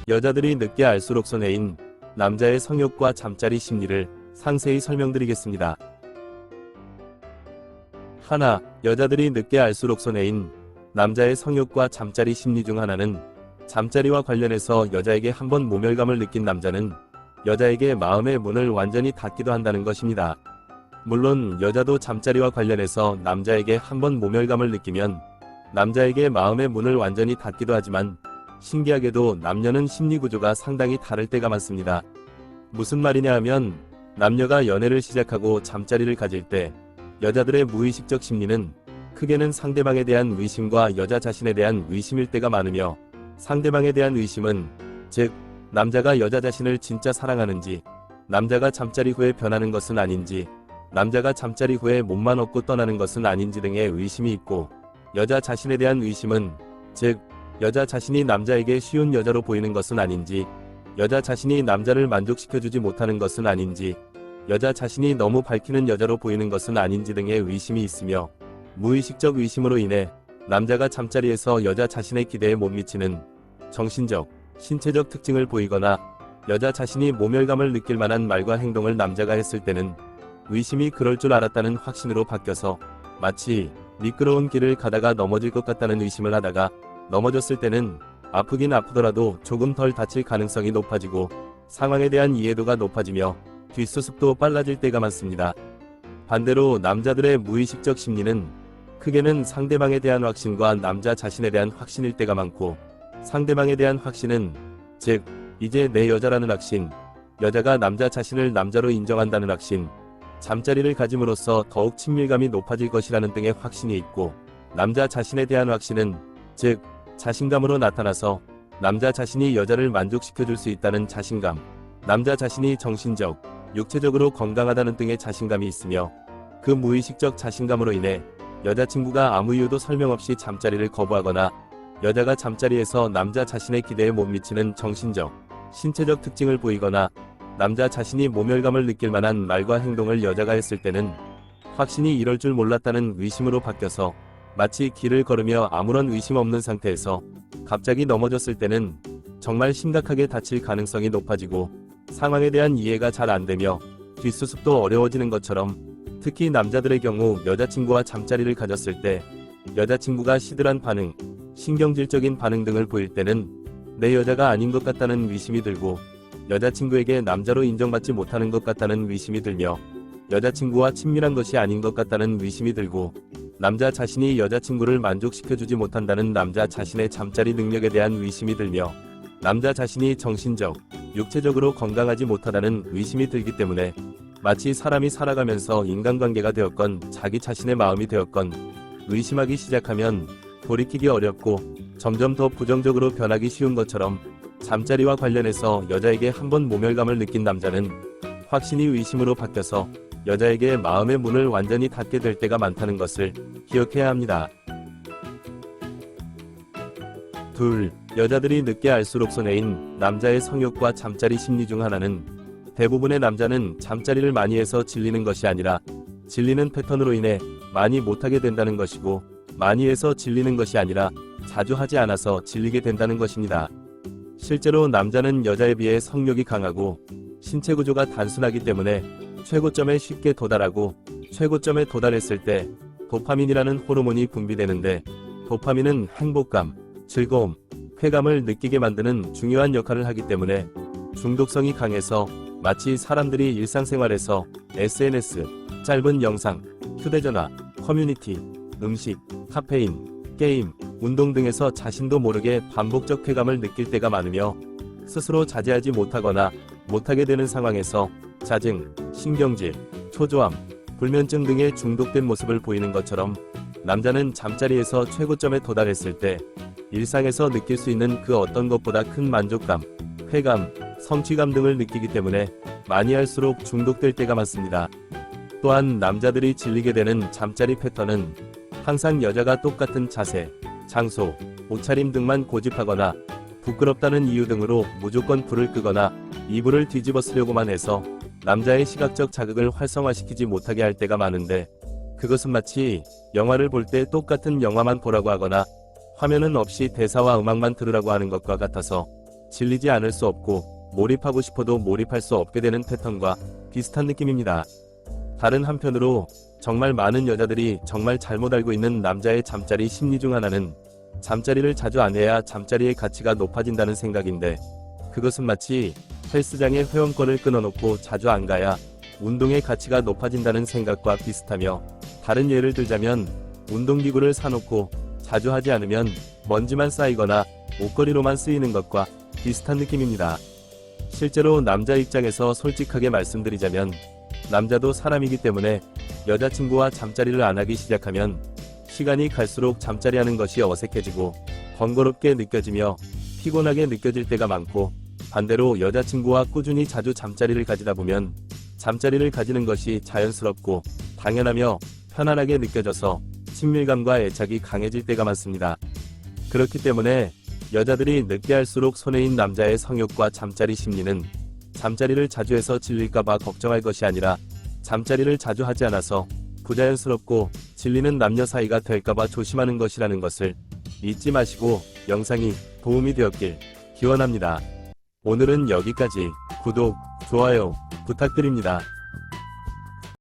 여자들이 늦게 알수록 손해인 남자의 성욕과 잠자리 심리를 상세히 설명드리겠습니다. 하나, 여자들이 늦게 알수록 손해인 남자의 성욕과 잠자리 심리 중 하나는 잠자리와 관련해서 여자에게 한번 모멸감을 느낀 남자는 여자에게 마음의 문을 완전히 닫기도 한다는 것입니다. 물론 여자도 잠자리와 관련해서 남자에게 한번 모멸감을 느끼면 남자에게 마음의 문을 완전히 닫기도 하지만 신기하게도 남녀는 심리구조가 상당히 다를 때가 많습니다. 무슨 말이냐 하면 남녀가 연애를 시작하고 잠자리를 가질 때 여자들의 무의식적 심리는 크게는 상대방에 대한 의심과 여자 자신에 대한 의심일 때가 많으며, 상대방에 대한 의심은 즉 남자가 여자 자신을 진짜 사랑하는지, 남자가 잠자리 후에 변하는 것은 아닌지, 남자가 잠자리 후에 몸만 얻고 떠나는 것은 아닌지 등의 의심이 있고, 여자 자신에 대한 의심은 즉 여자 자신이 남자에게 쉬운 여자로 보이는 것은 아닌지, 여자 자신이 남자를 만족시켜주지 못하는 것은 아닌지, 여자 자신이 너무 밝히는 여자로 보이는 것은 아닌지 등의 의심이 있으며, 무의식적 의심으로 인해 남자가 잠자리에서 여자 자신의 기대에 못 미치는 정신적, 신체적 특징을 보이거나 여자 자신이 모멸감을 느낄 만한 말과 행동을 남자가 했을 때는 의심이 그럴 줄 알았다는 확신으로 바뀌어서 마치 미끄러운 길을 가다가 넘어질 것 같다는 의심을 하다가 넘어졌을 때는 아프긴 아프더라도 조금 덜 다칠 가능성이 높아지고 상황에 대한 이해도가 높아지며 뒷수습도 빨라질 때가 많습니다. 반대로 남자들의 무의식적 심리는 크게는 상대방에 대한 확신과 남자 자신에 대한 확신일 때가 많고, 상대방에 대한 확신은 즉 이제 내 여자라는 확신, 여자가 남자 자신을 남자로 인정한다는 확신, 잠자리를 가짐으로써 더욱 친밀감이 높아질 것이라는 등의 확신이 있고, 남자 자신에 대한 확신은 즉 자신감으로 나타나서 남자 자신이 여자를 만족시켜줄 수 있다는 자신감, 남자 자신이 정신적, 육체적으로 건강하다는 등의 자신감이 있으며, 그 무의식적 자신감으로 인해 여자친구가 아무 이유도 설명 없이 잠자리를 거부하거나 여자가 잠자리에서 남자 자신의 기대에 못 미치는 정신적, 신체적 특징을 보이거나 남자 자신이 모멸감을 느낄 만한 말과 행동을 여자가 했을 때는 확신이 이럴 줄 몰랐다는 의심으로 바뀌어서 마치 길을 걸으며 아무런 의심 없는 상태에서 갑자기 넘어졌을 때는 정말 심각하게 다칠 가능성이 높아지고 상황에 대한 이해가 잘 안되며 뒷수습도 어려워지는 것처럼, 특히 남자들의 경우 여자친구와 잠자리를 가졌을 때 여자친구가 시들한 반응, 신경질적인 반응 등을 보일 때는 내 여자가 아닌 것 같다는 의심이 들고, 여자친구에게 남자로 인정받지 못하는 것 같다는 의심이 들며, 여자친구와 친밀한 것이 아닌 것 같다는 의심이 들고, 남자 자신이 여자친구를 만족시켜주지 못한다는 남자 자신의 잠자리 능력에 대한 의심이 들며, 남자 자신이 정신적, 육체적으로 건강하지 못하다는 의심이 들기 때문에 마치 사람이 살아가면서 인간관계가 되었건 자기 자신의 마음이 되었건 의심하기 시작하면 돌이키기 어렵고 점점 더 부정적으로 변하기 쉬운 것처럼, 잠자리와 관련해서 여자에게 한번 모멸감을 느낀 남자는 확신이 의심으로 바뀌어서 여자에게 마음의 문을 완전히 닫게 될 때가 많다는 것을 기억해야 합니다. 둘, 여자들이 늦게 알수록 손해인 남자의 성욕과 잠자리 심리 중 하나는 대부분의 남자는 잠자리를 많이 해서 질리는 것이 아니라 질리는 패턴으로 인해 많이 못하게 된다는 것이고, 많이 해서 질리는 것이 아니라 자주 하지 않아서 질리게 된다는 것입니다. 실제로 남자는 여자에 비해 성욕이 강하고 신체 구조가 단순하기 때문에 최고점에 쉽게 도달하고, 최고점에 도달했을 때 도파민이라는 호르몬이 분비되는데, 도파민은 행복감, 즐거움, 쾌감을 느끼게 만드는 중요한 역할을 하기 때문에 중독성이 강해서 마치 사람들이 일상생활에서 SNS, 짧은 영상, 휴대전화, 커뮤니티, 음식, 카페인, 게임, 운동 등에서 자신도 모르게 반복적 쾌감을 느낄 때가 많으며, 스스로 자제하지 못하거나 못하게 되는 상황에서 짜증, 신경질, 초조함, 불면증 등의 중독된 모습을 보이는 것처럼, 남자는 잠자리에서 최고점에 도달했을 때 일상에서 느낄 수 있는 그 어떤 것보다 큰 만족감, 쾌감, 성취감 등을 느끼기 때문에 많이 할수록 중독될 때가 많습니다. 또한 남자들이 질리게 되는 잠자리 패턴은 항상 여자가 똑같은 자세, 장소, 옷차림 등만 고집하거나 부끄럽다는 이유 등으로 무조건 불을 끄거나 이불을 뒤집어 쓰려고만 해서 남자의 시각적 자극을 활성화시키지 못하게 할 때가 많은데, 그것은 마치 영화를 볼 때 똑같은 영화만 보라고 하거나 화면은 없이 대사와 음악만 들으라고 하는 것과 같아서 질리지 않을 수 없고 몰입하고 싶어도 몰입할 수 없게 되는 패턴과 비슷한 느낌입니다. 다른 한편으로 정말 많은 여자들이 정말 잘못 알고 있는 남자의 잠자리 심리 중 하나는 잠자리를 자주 안 해야 잠자리의 가치가 높아진다는 생각인데, 그것은 마치 헬스장에 회원권을 끊어놓고 자주 안 가야 운동의 가치가 높아진다는 생각과 비슷하며, 다른 예를 들자면 운동기구를 사놓고 자주 하지 않으면 먼지만 쌓이거나 옷걸이로만 쓰이는 것과 비슷한 느낌입니다. 실제로 남자 입장에서 솔직하게 말씀드리자면, 남자도 사람이기 때문에 여자친구와 잠자리를 안 하기 시작하면 시간이 갈수록 잠자리하는 것이 어색해지고 번거롭게 느껴지며 피곤하게 느껴질 때가 많고, 반대로 여자친구와 꾸준히 자주 잠자리를 가지다 보면 잠자리를 가지는 것이 자연스럽고 당연하며 편안하게 느껴져서 친밀감과 애착이 강해질 때가 많습니다. 그렇기 때문에 여자들이 늦게 할수록 손해인 남자의 성욕과 잠자리 심리는 잠자리를 자주 해서 질릴까봐 걱정할 것이 아니라 잠자리를 자주 하지 않아서 부자연스럽고 질리는 남녀 사이가 될까봐 조심하는 것이라는 것을 잊지 마시고, 영상이 도움이 되었길 기원합니다. 오늘은 여기까지. 구독, 좋아요 부탁드립니다.